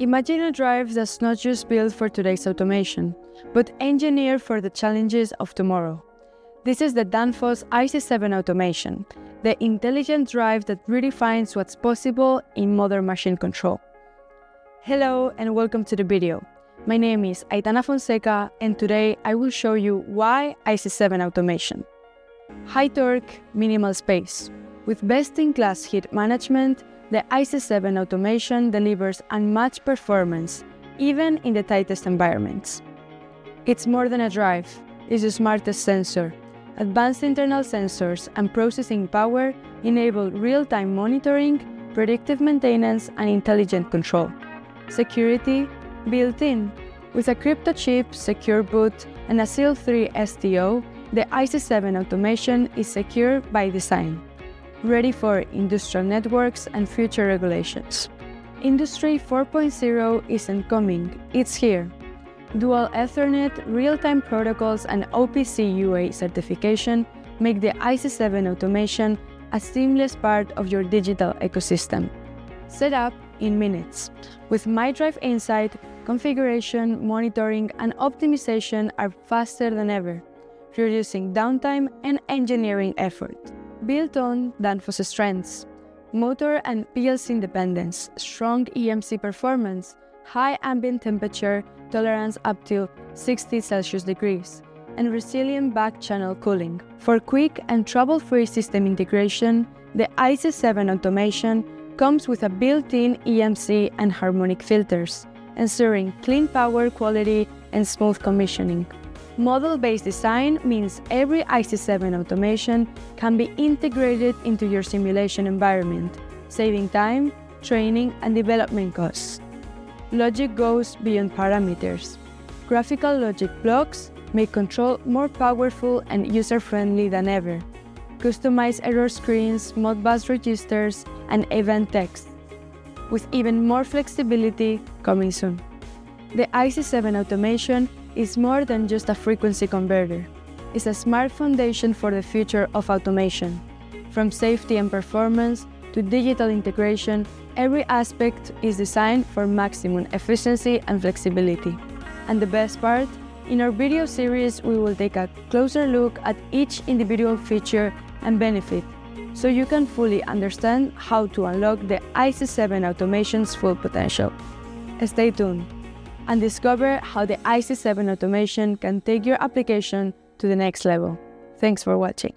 Imagine a drive that's not just built for today's automation, but engineered for the challenges of tomorrow. This is the Danfoss iC7-Automation, the intelligent drive that redefines what's possible in modern machine control. Hello and welcome to the video. My name is Aitana Fonseca and today I will show you why iC7-Automation. High torque, minimal space. With best-in-class heat management, the iC7-Automation delivers unmatched performance, even in the tightest environments. It's more than a drive, it's the smartest sensor. Advanced internal sensors and processing power enable real-time monitoring, predictive maintenance, and intelligent control. Security, built-in. With a Cryptochip, Secure Boot, and a SIL3 STO, the iC7-Automation is secure by design, ready for industrial networks and future regulations. Industry 4.0 isn't coming, it's here. Dual Ethernet, real-time protocols, and OPC UA certification make the iC7-Automation a seamless part of your digital ecosystem. Set up in minutes. With MyDrive Insight, configuration, monitoring, and optimization are faster than ever, reducing downtime and engineering effort. Built on Danfoss strengths, motor and PLC independence, strong EMC performance, high ambient temperature tolerance up to 60 Celsius degrees, and resilient back-channel cooling. For quick and trouble-free system integration, the iC7-Automation comes with a built-in EMC and harmonic filters, ensuring clean power quality and smooth commissioning. Model-based design means every iC7-Automation can be integrated into your simulation environment, saving time, training, and development costs. Logic goes beyond parameters. Graphical logic blocks make control more powerful and user-friendly than ever. Customized error screens, Modbus registers, and event text, with even more flexibility coming soon. The iC7-Automation is more than just a frequency converter. It's a smart foundation for the future of automation. From safety and performance to digital integration, every aspect is designed for maximum efficiency and flexibility. And the best part? In our video series, we will take a closer look at each individual feature and benefit, so you can fully understand how to unlock the iC7-Automation's full potential. Stay tuned and discover how the iC7-Automation can take your application to the next level. Thanks for watching.